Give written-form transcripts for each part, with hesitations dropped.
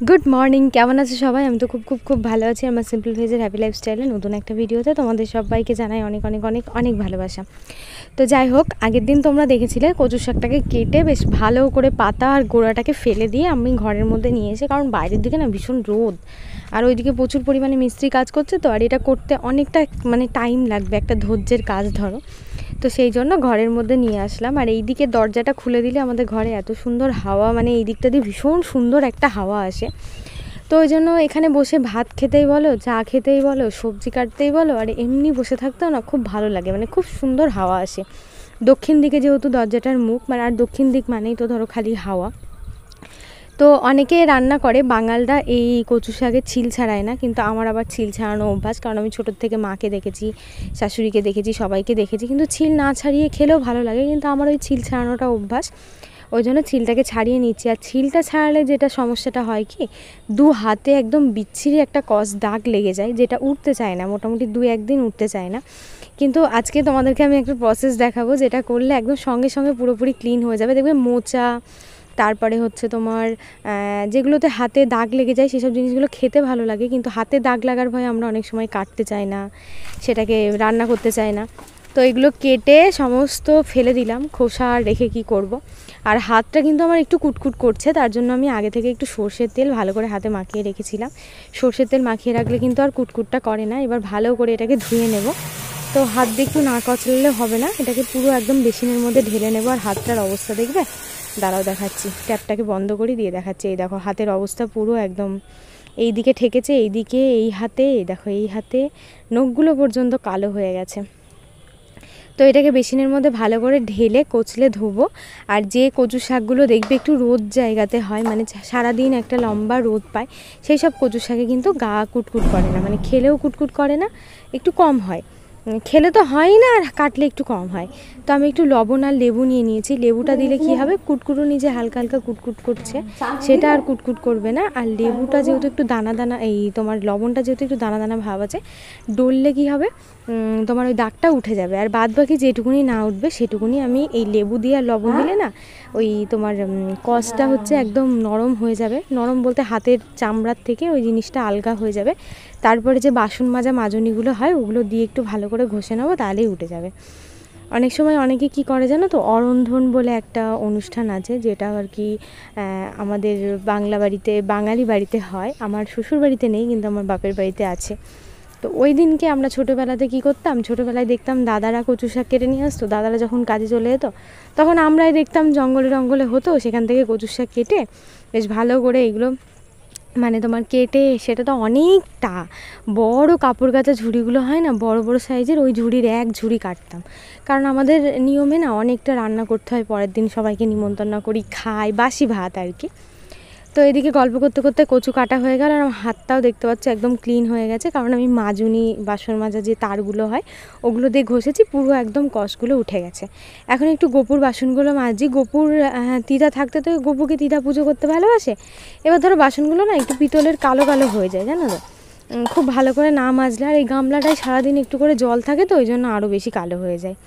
Good morning, কেমন আছে সবাই? আমি তো খুব খুব খুব ভালো আছি। আমার সিম্পল ভেজের হ্যাপি লাইফস্টাইলে নতুন একটা ভিডিওতে তোমাদের সবাইকে জানাই অনেক অনেক অনেক অনেক ভালোবাসা। তো যাই হোক, আগের দিন তোমরা দেখেছিলে কচু শাকটাকে কেটে বেশ ভালো করে পাতা আর গোড়াটাকে ফেলে দিয়ে আমি ঘরের মধ্যে নিয়ে এসে, কারণ বাইরের দিকে না ভীষণ রোদ আর ওইদিকে প্রচুর পরিমাণে মিস্ত্রি কাজ করছে, তো আর এটা করতে অনেকটা টাইম লাগবে, একটা ধৈর্যের কাজ ধরো। তো সেই জন্য ঘরের মধ্যে নিয়ে আসলাম। আর এই দিকে দরজাটা খুলে দিলে আমাদের ঘরে এত সুন্দর হাওয়া, এই দিকটা দিয়ে ভীষণ সুন্দর একটা হাওয়া আসে। তো ওই জন্য এখানে বসে ভাত খেতেই বলো, চা খেতেই বলো, সবজি কাটতেই বলো, আর এমনি বসে থাকতেও না খুব ভালো লাগে, খুব সুন্দর হাওয়া আসে। দক্ষিণ দিকে যেহেতু দরজাটার মুখ, আর দক্ষিণ দিক মানেই তো ধরো খালি হাওয়া। তো অনেকে রান্না করে, বাঙালরা এই কচু শাকের ছিল ছাড়ায় না, কিন্তু আমার আবার ছিল ছাড়ানো অভ্যাস, কারণ আমি ছোটোর থেকে মাকে দেখেছি, শাশুড়িকে দেখেছি, সবাইকে দেখেছি, কিন্তু ছিল না ছাড়িয়ে খেলেও ভালো লাগে, কিন্তু আমার ওই ছিল ছাড়ানোটা অভ্যাস, ওই জন্য ছিলটাকে ছাড়িয়ে নিচ্ছি। আর ছিলটা ছাড়ালে যেটা সমস্যাটা হয় কি, দু হাতে একদম বিচ্ছিরি একটা দাগ লেগে যায়, যেটা উঠতে চায় না, মোটামুটি 2-1 দিন উঠতে চায় না। কিন্তু আজকে তোমাদেরকে আমি একটা প্রসেস দেখাবো, যেটা করলে একদম সঙ্গে সঙ্গে পুরোপুরি ক্লিন হয়ে যাবে। দেখবে মোচা, তারপরে হচ্ছে তোমার যেগুলোতে হাতে দাগ লেগে যায় সেসব জিনিসগুলো খেতে ভালো লাগে, কিন্তু হাতে দাগ লাগার ভয়ে আমরা অনেক সময় কাটতে চাই না, সেটাকে রান্না করতে চাই না। তো এগুলো কেটে সমস্ত ফেলে দিলাম, খোসা রেখে কি করব। আর হাতটা কিন্তু আমার একটু কুটকুট করছে, তার জন্য আমি আগে থেকে একটু সর্ষের তেল ভালো করে হাতে মাখিয়ে রেখেছিলাম। সর্ষের তেল মাখিয়ে রাখলে কিন্তু আর কুটকুটটা করে না। এবার ভালো করে এটাকে ধুয়ে নেব। তো হাত দিয়ে একটু না কচললে হবে না, এটাকে পুরো একদম বেসিনের মধ্যে ঢেলে নেব। আর হাতটার অবস্থা দেখবে, দাঁড়াও দেখাচ্ছি, ট্যাপটাকে বন্ধ করে দিয়ে দেখাচ্ছি। এই দেখো হাতের অবস্থা পুরো একদম এই দিকে ঠেকেছে, এই দিকে, এই হাতে, এই দেখো এই হাতে নখগুলো পর্যন্ত কালো হয়ে গেছে। তো এটাকে বেসিনের মধ্যে ভালো করে ঢেলে কচলে ধোবো। আর যে কচু শাকগুলো দেখবে একটু রোদ জায়গাতে হয়, সারাদিন একটা লম্বা রোদ পায়, সেই সব কচু শাকে কিন্তু গা কুটকুট করে না, খেলেও কুটকুট করে না, একটু কম হয়, খেলে তো হয় না, আর কাটলে একটু কম হয়। তো আমি একটু লবণ আর লেবু নিয়ে নিয়েছি। লেবুটা দিলে কি হবে, কুটকুটো নিজে হালকা হালকা কুটকুট করছে, সেটা আর কুটকুট করবে না। আর লেবুটা যেহেতু একটু দানা দানা, এই তোমার লবণটা যেহেতু একটু দানা দানা ভাব আছে, ডললে কি হবে, তোমার ওই দাগটা উঠে যাবে। আর বাদ বাকি যেটুকুনি না উঠবে সেটুকুনি আমি এই লেবু দিয়ে আর লবণ দিলে না, ওই তোমার কষটা হচ্ছে একদম নরম হয়ে যাবে। নরম বলতে হাতের চামড়ার থেকে ওই জিনিসটা আলগা হয়ে যাবে। তারপরে যে বাসন মাজা মাজনিগুলো হয় ওগুলো দিয়ে একটু ভালো করে ঘষে নেবো, তাহলেই উঠে যাবে। অনেক সময় অনেকে কি করে জানো তো, অরন্ধন বলে একটা অনুষ্ঠান আছে, যেটা আর কি আমাদের বাঙালি বাড়িতে হয়। আমার শ্বশুর বাড়িতে নেই, কিন্তু আমার বাপের বাড়িতে আছে। তো ওই দিনকে আমরা ছোটোবেলাতে কী করতাম, ছোটোবেলায় দেখতাম দাদারা কচু শাক কেটে নিয়ে আসতো, দাদারা যখন কাজে চলে যেত তখন আমরাই দেখতাম জঙ্গলে হতো, সেখান থেকে কচু শাক কেটে বেশ ভালো করে এগুলো তোমার কেটে, সেটা তো অনেকটা বড় কাপড় কাচা ঝুড়িগুলো হয় না, বড় বড় সাইজের, ওই ঝুড়ির এক ঝুড়ি কাটতাম। কারণ আমাদের নিয়মে না অনেকটা রান্না করতে হয়, পরের দিন সবাইকে নিমন্ত্রণ করি, খাই, বাসি ভাত আর কি। তো এদিকে গল্প করতে করতে কচু কাটা হয়ে গেল, আর আমার হাতটাও দেখতে পাচ্ছ একদম ক্লিন হয়ে গেছে, কারণ আমি মাজুনি, বাসন মাজা যে তারগুলো হয় ওগুলো দিয়ে ঘষেছি, পুরো একদম কষগুলো উঠে গেছে। এখন একটু গোপুর বাসনগুলো মাজছি। গোপুর তিতা থাকতে তো গোপুকে তিতা পুজো করতে ভালোবাসে। এবার ধরো বাসনগুলো না একটু পিতলের কালো কালো হয়ে যায়, জানো তো, খুব ভালো করে না মাজলে। আর এই গামলাটায় সারাদিন একটু করে জল থাকে, তো ওই জন্য আরও বেশি কালো হয়ে যায়।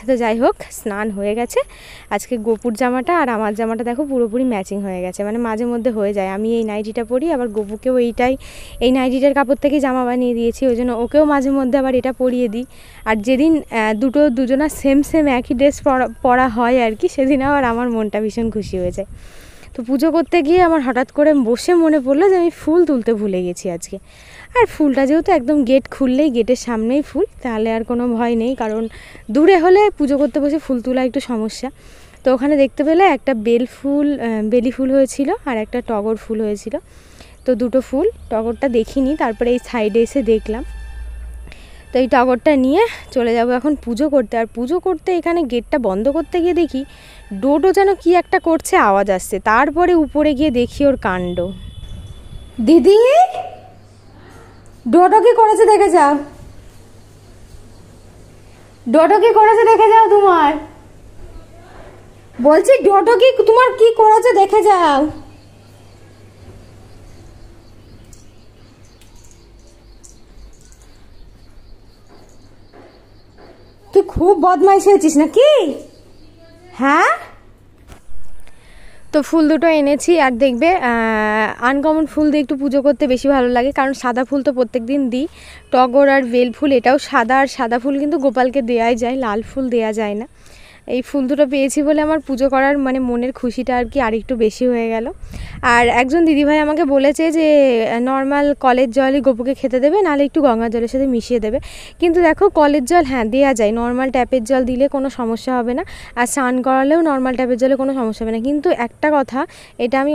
তো যাই হোক, স্নান হয়ে গেছে। আজকে গোপুর জামাটা আর আমার জামাটা দেখো পুরোপুরি ম্যাচিং হয়ে গেছে, মাঝে মধ্যে হয়ে যায়। আমি এই নাইটিটা পরি, আবার গোপুকেও এই নাইটিটার কাপড় থেকে জামা বানিয়ে দিয়েছি, ওই জন্য ওকেও মাঝে মধ্যে আবার এটা পরিয়ে দিই। আর যেদিন দুজনা সেম একই ড্রেস পরা হয় আর কি, সেদিন আবার আমার মনটা ভীষণ খুশি হয়ে যায়। তো পুজো করতে গিয়ে আমার হঠাৎ করে বসে মনে পড়লো যে আমি ফুল তুলতে ভুলে গেছি আজকে। আর ফুলটা যেহেতু একদম গেট খুললেই, গেটের সামনেই ফুল, তাহলে আর কোনো ভয় নেই, কারণ দূরে হলে পুজো করতে বসে ফুল তোলা একটু সমস্যা। তো ওখানে দেখতে পেলে একটা বেলি ফুল হয়েছিল, আর একটা টগর ফুল হয়েছিল। তো দুটো ফুল, টগরটা দেখিনি, তারপরে এই সাইডে এসে দেখলাম। তো এই টগরটা নিয়ে চলে যাব এখন পুজো করতে। আর পুজো করতে এখানে গেটটা বন্ধ করতে গিয়ে দেখি ডোডো যেন কি একটা করছে, আওয়াজ আসছে। তারপরে উপরে গিয়ে দেখি ওর কাণ্ড। দিদি, ডোডো কি করেছে দেখে যাও, ডোডো কি করেছে দেখে যাও, তোমার বলছি ডোডো কি তোমার কি করেছে দেখে যাও। তুই খুব বদমাইশ হয়েছিস নাকি? হ্যাঁ, তো ফুল দুটো এনেছি, আর দেখবে আনকমন ফুল দিয়ে একটু পুজো করতে বেশি ভালো লাগে, কারণ সাদা ফুল তো প্রত্যেক দিন দিই। টগর আর বেল ফুল এটাও সাদা, আর সাদা ফুল কিন্তু গোপালকে দেওয়াই যায়, লাল ফুল দেওয়া যায় না। এই ফুল দুটো পেয়েছি বলে আমার পুজো করার মানে মনের খুশিটা আর কি আরেকটু বেশি হয়ে গেল। আর একজন দিদিভাই আমাকে বলেছে যে নর্মাল কলের জলই গপুকে খেতে দেবে, নাহলে একটু গঙ্গার জলের সাথে মিশিয়ে দেবে। কিন্তু দেখো কলের জল হ্যাঁ দেওয়া যায়, নর্মাল ট্যাপের জল দিলে কোনো সমস্যা হবে না, আর স্নান করালেও নর্মাল ট্যাপের জলে কোনো সমস্যা হবে না। কিন্তু একটা কথা, এটা আমি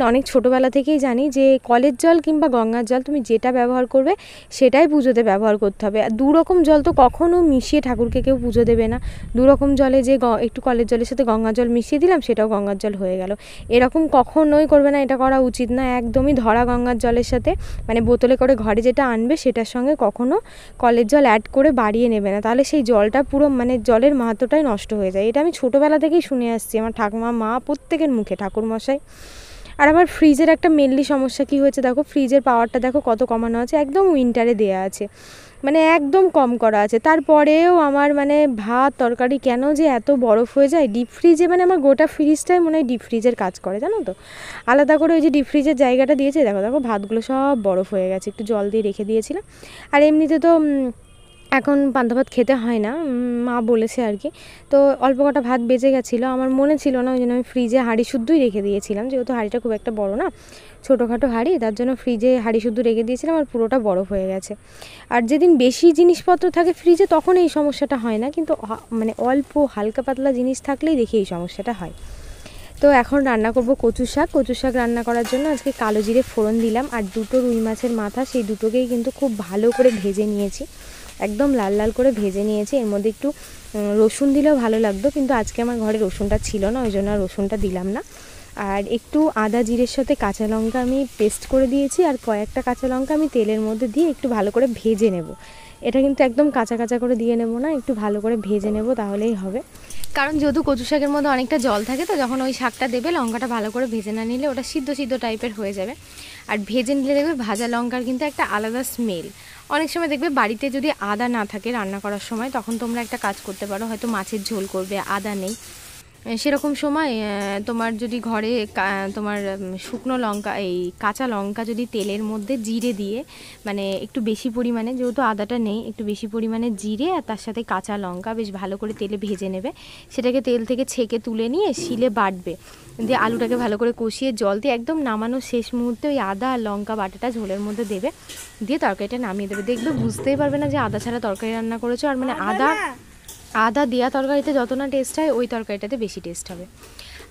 অনেক ছোটোবেলা থেকেই জানি যে কলের জল কিংবা গঙ্গার জল তুমি যেটা ব্যবহার করবে সেটাই পুজোতে ব্যবহার করতে হবে। আর দুরকম জল তো কখনও মিশিয়ে ঠাকুরকে কেউ পুজো দেবে না। দুরকম জলে যে একটু কলের জলের সাথে গঙ্গার জল মিশিয়ে দিলাম সেটাও গঙ্গার জল হয়ে গেল, এরকম কখনোই করবে না, এটা করা উচিত না। একদমই ধরা গঙ্গার জলের সাথে মানে বোতলে করে ঘরে যেটা আনবে সেটার সঙ্গে কখনো কলের জল অ্যাড করে বাড়িয়ে নেবে না, তাহলে সেই জলটা পুরো মানে জলের মাহাত্ম্যটাই নষ্ট হয়ে যায়। এটা আমি ছোটোবেলা থেকেই শুনে আসছি আমার ঠাকুমা, মা, প্রত্যেকের মুখে, ঠাকুরমশাই। আর আমার ফ্রিজের একটা মেনলি সমস্যা কী হয়েছে দেখো, ফ্রিজের পাওয়ারটা দেখো কত কমানো আছে, একদম উইন্টারে দেয়া আছে, মানে একদম কম করা আছে। তারপরেও আমার মানে ভাত তরকারি কেন যে এত বরফ হয়ে যায় ডিপ ফ্রিজে, মানে আমার গোটা ফ্রিজটাই মনে হয় ডিপ ফ্রিজের কাজ করে, জানো তো। আলাদা করে ওই যে ডিপ ফ্রিজের জায়গাটা দিয়েছে, দেখো দেখো ভাতগুলো সব বরফ হয়ে গেছে, একটু জল দিয়ে রেখে দিয়েছিলাম। আর এমনিতে তো এখন পান্তা ভাত খেতে হয় না, মা বলেছে আর কি। তো অল্প কটা ভাত বেঁচে গেছিলো, আমার মনে ছিল না, ওই জন্য আমি ফ্রিজে হাঁড়ি শুদ্ধই রেখে দিয়েছিলাম, যেহেতু হাঁড়িটা খুব একটা বড় না, ছোটোখাটো হাঁড়ি, তার জন্য ফ্রিজে হাঁড়ি শুদ্ধ রেখে দিয়েছিলাম, আর পুরোটা বরফ হয়ে গেছে। আর যেদিন বেশি জিনিসপত্র থাকে ফ্রিজে তখন এই সমস্যাটা হয় না, কিন্তু মানে অল্প হালকা পাতলা জিনিস থাকলেই দেখি এই সমস্যাটা হয়। তো এখন রান্না করব কচু শাক। কচু শাক রান্না করার জন্য আজকে কালো জিরে ফোড়ন দিলাম, আর দুটো রুই মাছের মাথা, সেই দুটোকেই কিন্তু খুব ভালো করে ভেজে নিয়েছি, একদম লাল লাল করে ভেজে নিয়েছি। এর মধ্যে একটু রসুন দিলেও ভালো লাগতো, কিন্তু আজকে আমার ঘরে রসুনটা ছিল না, ওই জন্য রসুনটা দিলাম না। আর একটু আদা জিরের সাথে কাঁচা লঙ্কা আমি পেস্ট করে দিয়েছি, আর কয়েকটা কাঁচা লঙ্কা আমি তেলের মধ্যে দিয়ে একটু ভালো করে ভেজে নেব। এটা কিন্তু একদম কাঁচা কাঁচা করে দিয়ে নেব না, একটু ভালো করে ভেজে নেব, তাহলেই হবে। কারণ যেহেতু কচু শাকের মধ্যে অনেকটা জল থাকে, তো যখন ওই শাকটা দেবে লঙ্কাটা ভালো করে ভেজে না নিলে ওটা সিদ্ধ সিদ্ধ টাইপের হয়ে যাবে। আর ভেজে নিলে দেখবে ভাজা লঙ্কার কিন্তু একটা আলাদা স্মেল। অনেক সময় দেখবে বাড়িতে যদি আদা না থাকে রান্না করার সময়, তখন তোমরা একটা কাজ করতে পারো, হয়তো মাছের ঝোল করবে, আদা নেই, সেরকম সময় তোমার যদি ঘরে তোমার শুকনো লঙ্কা, এই কাঁচা লঙ্কা যদি তেলের মধ্যে জিরে দিয়ে, মানে একটু বেশি পরিমাণে, যেহেতু আদাটা নেই, একটু বেশি পরিমাণে জিরে আর তার সাথে কাঁচা লঙ্কা বেশ ভালো করে তেলে ভেজে নেবে, সেটাকে তেল থেকে ছেঁকে তুলে নিয়ে শিলে বাটবে, দিয়ে আলুটাকে ভালো করে কষিয়ে জল দিয়ে একদম নামানোর শেষ মুহূর্তে ওই আদা আর লঙ্কা বাটাটা ঝোলের মধ্যে দেবে, দিয়ে তরকারিটা নামিয়ে দেবে। দেখবে বুঝতেই পারবে না যে আদা ছাড়া তরকারি রান্না করেছো। আর মানে আদা দেওয়া তরকারিতে যত না টেস্ট হয়, ওই তরকারিটাতে বেশি টেস্ট হবে।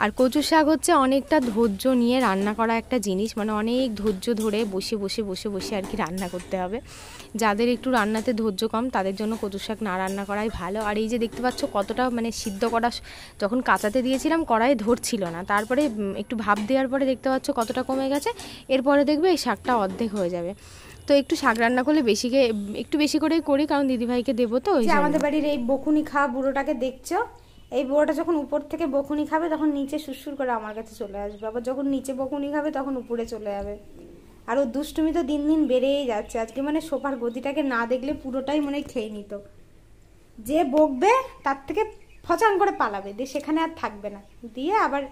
আর কচু শাক হচ্ছে অনেকটা ধৈর্য নিয়ে রান্না করা একটা জিনিস, মানে অনেক ধৈর্য ধরে বসে বসে বসে বসে আর কি রান্না করতে হবে। যাদের একটু রান্নাতে ধৈর্য কম তাদের জন্য কচু শাক না রান্না করাই ভালো। আর এই যে দেখতে পাচ্ছ কতটা মানে সিদ্ধ করা, যখন কাঁচাতে দিয়েছিলাম কড়াই ধরছিল না, তারপরে একটু ভাপ দেওয়ার পরে দেখতে পাচ্ছ কতটা কমে গেছে। এরপরে দেখবে এই শাকটা অর্ধেক হয়ে যাবে। তো একটু শাক রান্না করলে একটু বেশি করেই করি, কারণ দিদিভাইকে দেবো। তো আমাদের বাড়ির এই বকুনি খাওয়া বুড়োটাকে দেখছো, এই বুড়োটা যখন উপর থেকে বকুনি খাবে তখন নিচে সুরসুর করে আমার কাছে চলে আসবে, আবার যখন নিচে বকুনি খাবে তখন উপরে চলে যাবে। আর ও দুষ্টুমি তো দিন দিন বেড়েই যাচ্ছে। আজকে মানে সোফার গদিটাকে না দেখলে পুরোটাই মনে খেয়ে নিত। যে বকবে তার থেকে ফচান করে পালাবে, দিয়ে সেখানে আর থাকবে না, দিয়ে আবার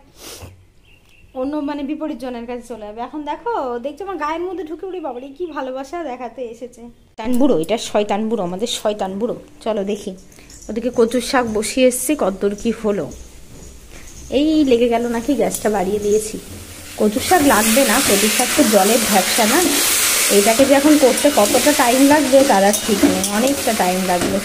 অন্য মানে বিপরীত জনের কাছে চলে যাবে। এখন দেখো দেখছো আমার গায়ের মধ্যে ঢুকে উড়ি, বাবারে কি ভালোবাসা দেখাতে এসেছে। শয়তান বুড়ো, এটা শয়তান বুড়ো, আমাদের শয়তান বুড়ো। চলো দেখি, ওদিকে কচুর শাক বসিয়ে এসছি, কতদূর কি হলো। এই লেগে গেল নাকি, গ্যাসটা বাড়িয়ে দিয়েছি। কচুর শাক লাগবে না, কচুর শাক তো জলের ভ্যাবসা না, এইটাকে যে এখন করতে কতটা টাইম লাগবে তার আর ঠিক নেই, অনেকটা টাইম লাগবে।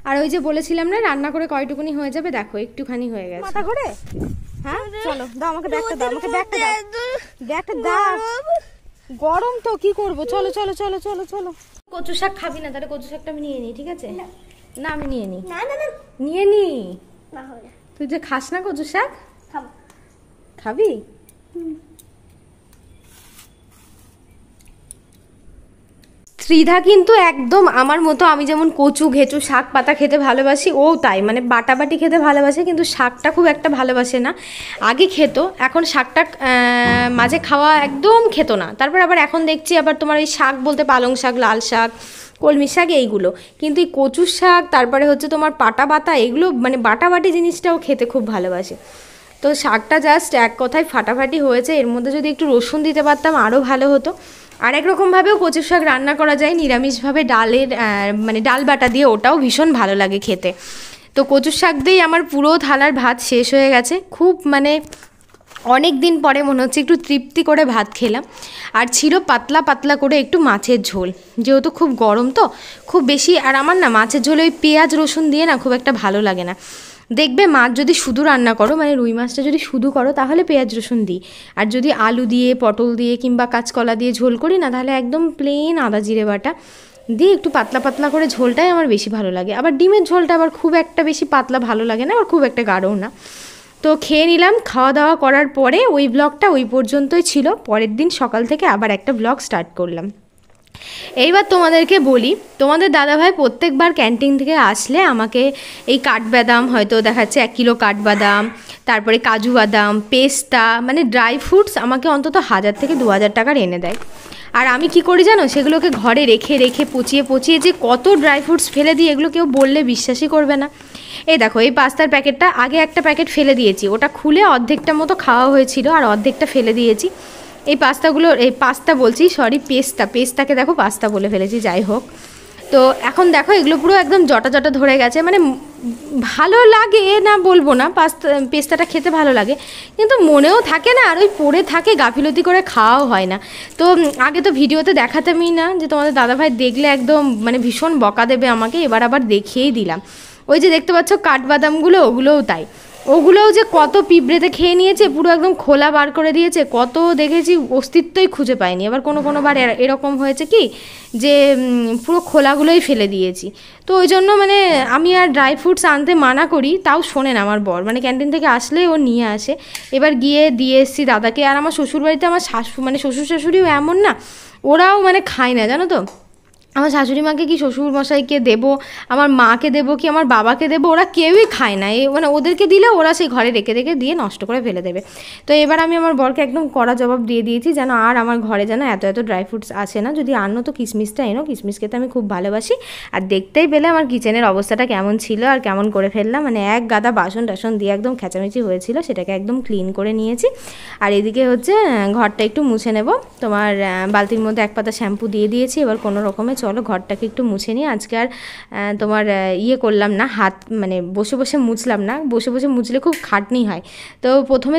আর ওই যে বলেছিলাম না রান্না করে কয়টুকুনি হয়ে যাবে, দেখো একটুখানি হয়ে গেছে। মাথা ঘুরে, হ্যাঁ চলো দাও আমাকে ব্যাগটা দাও, আমাকে ব্যাগটা দাও, ব্যাগটা দাও। গরম তো কি করবো, চলো চলো চলো চলো চলো। কচু শাক খাবি না, তাহলে কচু শাকটা আমি নিয়ে নিই, ঠিক আছে? না আমি নিয়ে নিই, নিয়ে নি। তুই যে খাস না কচু শাক, খাবি? শ্রীধা কিন্তু একদম আমার মতো, আমি যেমন কচু ঘেঁচু শাক পাতা খেতে ভালোবাসি, ও তাই মানে বাটাবাটি খেতে ভালোবাসে, কিন্তু শাকটা খুব একটা ভালোবাসে না। আগে খেত, এখন শাকটা মাঝে খাওয়া একদম খেত না। তারপর আবার এখন দেখছি আবার তোমার এই শাক বলতে পালং শাক, লাল শাক, কলমি শাক এইগুলো, কিন্তু এই কচুর শাক তারপরে হচ্ছে তোমার পাটা বাতা এগুলো মানে বাটাবাটি জিনিসটাও খেতে খুব ভালোবাসে। তো শাকটা জাস্ট এক কথায় ফাটাফাটি হয়েছে। এর মধ্যে যদি একটু রসুন দিতে পারতাম আরও ভালো হতো। আর এক রকমভাবেও কচুর শাক রান্না করা যায় নিরামিষভাবে, ডালের মানে ডাল বাটা দিয়ে, ওটাও ভীষণ ভালো লাগে খেতে। তো কচুর শাক দিয়েই আমার পুরো থালার ভাত শেষ হয়ে গেছে। খুব মানে অনেক দিন পরে মনে হচ্ছে একটু তৃপ্তি করে ভাত খেলাম। আর ছিল পাতলা পাতলা করে একটু মাছের ঝোল, যেহেতু খুব গরম তো খুব বেশি, আর আমার না মাছের ঝোলে ওই পেঁয়াজ রসুন দিয়ে না খুব একটা ভালো লাগে না। দেখবে মাছ যদি শুধু রান্না করো, মানে রুই মাছটা যদি শুধু করো তাহলে পেঁয়াজ রসুন দিই, আর যদি আলু দিয়ে পটল দিয়ে কিংবা কাঁচকলা দিয়ে ঝোল করি না, তাহলে একদম প্লেন আদা জিরে বাটা দিয়ে একটু পাতলা পাতলা করে ঝোলটাই আমার বেশি ভালো লাগে। আবার ডিমের ঝোলটা আবার খুব একটা বেশি পাতলা ভালো লাগে না, আবার খুব একটা গাঢ়ও না। তো খেয়ে নিলাম। খাওয়া দাওয়া করার পরে ওই ব্লগটা ওই পর্যন্তই ছিল। পরের দিন সকাল থেকে আবার একটা ব্লগ স্টার্ট করলাম। এইবার তোমাদেরকে বলি, তোমাদের দাদাভাই প্রত্যেকবার ক্যান্টিন থেকে আসলে আমাকে এই কাঠবাদাম, হয়তো দেখাচ্ছে 1 কিলো কাঠবাদাম, তারপরে কাজু বাদাম, পেস্তা, মানে ড্রাই ফ্রুটস আমাকে অন্তত 1000 থেকে 2000 টাকার এনে দেয়। আর আমি কি করি জানো, সেগুলোকে ঘরে রেখে রেখে পচিয়ে পচিয়ে যে কত ড্রাই ফ্রুটস ফেলে দিই, এগুলো কেউ বললে বিশ্বাসই করবে না। এই দেখো, এই পাস্তার প্যাকেটটা আগে একটা প্যাকেট ফেলে দিয়েছি, ওটা খুলে অর্ধেকটা মতো খাওয়া হয়েছিল আর অর্ধেকটা ফেলে দিয়েছি। এই পাস্তাগুলো, এই পাস্তা বলছি সরি পেস্তাকে দেখো পাস্তা বলে ফেলেছি, যাই হোক। তো এখন দেখো এগুলো পুরো একদম জটা জটা ধরে গেছে। মানে ভালো লাগে না বলবো না, পেস্তাটা খেতে ভালো লাগে, কিন্তু মনেও থাকে না, আর ওই পড়ে থাকে, গাফিলতি করে খাওয়াও হয় না। তো আগে তো ভিডিওতে দেখাতামই না, যে তোমাদের দাদাভাই দেখলে একদম মানে ভীষণ বকা দেবে আমাকে, এবার আবার দেখিয়েই দিলাম। ওই যে দেখতে পাচ্ছ কাঠবাদামগুলো, ওগুলোও তাই, ওগুলোও যে কত পিঁপড়েতে খেয়ে নিয়েছে, পুরো একদম খোলা বার করে দিয়েছে, কত দেখেছি অস্তিত্বই খুঁজে পাইনি। আবার কোনো বার এরকম হয়েছে কি যে পুরো খোলাগুলোই ফেলে দিয়েছি। তো ওই জন্য মানে আমি আর ড্রাই ফ্রুটস আনতে মানা করি, তাও শোনেন আমার বর, মানে ক্যান্টিন থেকে আসলে ও নিয়ে আসে। এবার গিয়ে দিয়ে এসেছি দাদাকে। আর আমার শ্বশুরবাড়িতে আমার মানে শ্বশুর শাশুড়িও এমন না, ওরাও মানে খায় না জানো তো। আমার শাশুড়ি মাকে কি শ্বশুর মশাইকে দেবো, আমার মাকে দেবো কি আমার বাবাকে দেবো, ওরা কেউই খায় না। মানে ওদেরকে দিলে ওরা সেই ঘরে রেখে রেখে দিয়ে নষ্ট করে ফেলে দেবে। তো এবার আমি আমার বরকে একদম কড়া জবাব দিয়ে দিয়েছি, যেন আর আমার ঘরে যেন এত এত ড্রাই ফ্রুটস আসে না। যদি আনো তো কিশমিশটা এনো, কিশমিশ খেতে আমি খুব ভালোবাসি। আর দেখতেই পেলে আমার কিচেনের অবস্থাটা কেমন ছিল আর কেমন করে ফেললাম, মানে এক গাদা বাসন টাসন দিয়ে একদম খেঁচামেচি হয়েছিল, সেটাকে একদম ক্লিন করে নিয়েছি। আর এদিকে হচ্ছে ঘরটা একটু মুছে নেব। তোমার বালতির মধ্যে 1 পাতা শ্যাম্পু দিয়ে দিয়েছি। এবার কোনো রকমে চলো ঘরটাকে একটু মুছে নিই। আজকে আর তোমার ইয়ে করলাম না, হাত মানে বসে বসে মুছলাম না, বসে বসে মুছলে খুব খাটনি হয়। তো প্রথমে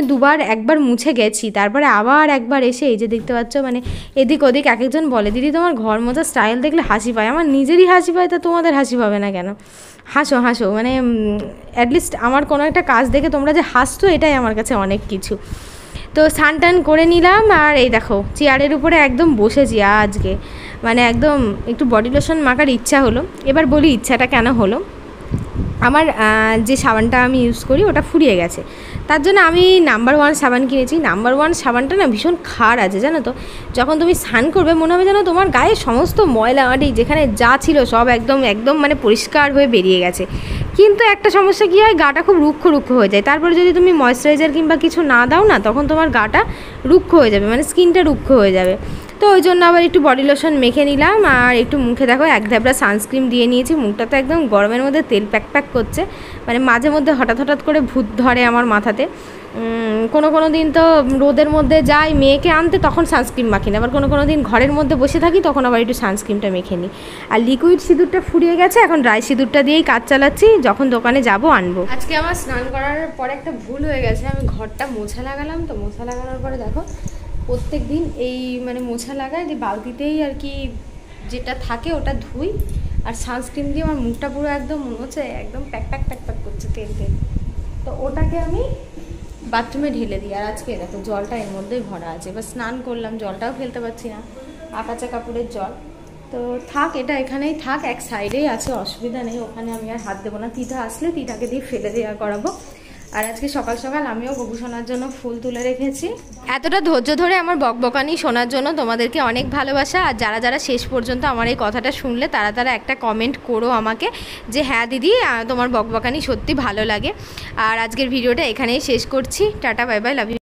একবার মুছে গেছি, তারপরে আবার একবার এসে এই যে দেখতে পাচ্ছ মানে এদিক ওদিক এক একজন বলে, দিদি তোমার ঘর মোছার স্টাইল দেখলে হাসি পায়। আমার নিজেরই হাসি পায়, তা তোমাদের হাসি পাবে না কেন? হাসো হাসো, মানে অ্যাটলিস্ট আমার কোনো একটা কাজ দেখে তোমরা যে হাসছো, এটাই আমার কাছে অনেক কিছু। তো স্নান টান করে নিলাম, আর এই দেখো চেয়ারের উপরে একদম বসেছি আজকে, মানে একদম একটু বডি লোশন মাখার ইচ্ছা হলো। এবার বলি ইচ্ছাটা কেন হলো। আমার যে সাবানটা আমি ইউজ করি ওটা ফুরিয়ে গেছে, তার জন্য আমি নাম্বার 1 সাবান কিনেছি। নাম্বার 1 সাবানটা না ভীষণ খার আছে জানো তো। যখন তুমি স্নান করবে মনে হবে যেন তোমার গায়ে সমস্ত ময়লা মাটি যেখানে যা ছিল সব একদম মানে পরিষ্কার হয়ে বেরিয়ে গেছে। কিন্তু একটা সমস্যা কী হয়, গাটা খুব রুক্ষ হয়ে যায়। তারপরে যদি তুমি ময়েশ্চারাইজার কিংবা কিছু না দাও না, তখন তোমার গাটা রুক্ষ হয়ে যাবে, মানে স্কিনটা রুক্ষ হয়ে যাবে। তো ওই জন্য আবার একটু বডি লোশন মেখে নিলাম, আর একটু মুখে দেখো 1 ধাবড়া সানস্ক্রিন দিয়ে নিয়েছি। মুখটা তো একদম গরমের মধ্যে তেল প্যাক করছে, মানে মাঝে মধ্যে হঠাৎ করে ভূত ধরে আমার মাথাতে। কোনো দিন তো রোদের মধ্যে যাই মেয়েকে আনতে, তখন সানস্ক্রিন মাখি না। আবার কোনো দিন ঘরের মধ্যে বসে থাকি, তখন আবার একটু সানস্ক্রিনটা মেখে নিই। আর লিকুইড সিঁদুরটা ফুরিয়ে গেছে, এখন ড্রাই সিঁদুরটা দিয়েই কাজ চালাচ্ছি, যখন দোকানে যাব আনবো। আজকে আমার স্নান করার পরে একটা ভুল হয়ে গেছে, আমি ঘরটা মোছা লাগালাম। তো মোছা লাগানোর পরে দেখো প্রত্যেক দিন এই মানে মোছা লাগাই যে বালতিতেই আর কি যেটা থাকে ওটা ধুই, আর সানস্ক্রিন দিয়ে আমার মুখটা পুরো একদম মনে হচ্ছে একদম প্যাক করছে তেল। তো ওটাকে আমি বাথরুমে ঢেলে দিই। আর আজকে দেখো জলটা এর মধ্যেই ভরা আছে, এবার স্নান করলাম, জলটাও ফেলতে পারছি না, আকাচা কাপড়ের জল। তো থাক, এটা এখানেই থাক, এক সাইডেই আছে, অসুবিধা নেই, ওখানে আমি আর হাত দেবো না। তিথা আসলে তিথাকে দিয়ে ফেলে দেওয়া করাবো। আর আজকে সকাল সকাল আমিও গবু সোনার জন্য ফুল তুলে রেখেছি। এতটা ধৈর্য ধরে আমার বকবকানি শোনার জন্য তোমাদেরকে অনেক ভালোবাসা। আর যারা যারা শেষ পর্যন্ত আমার এই কথাটা শুনলে তারা তারা একটা কমেন্ট করো আমাকে যে হ্যাঁ দিদি তোমার বকবকানি সত্যি ভালো লাগে। আর আজকের ভিডিওটা এখানেই শেষ করছি। টাটা, বাই বাই, লাভ ইউ।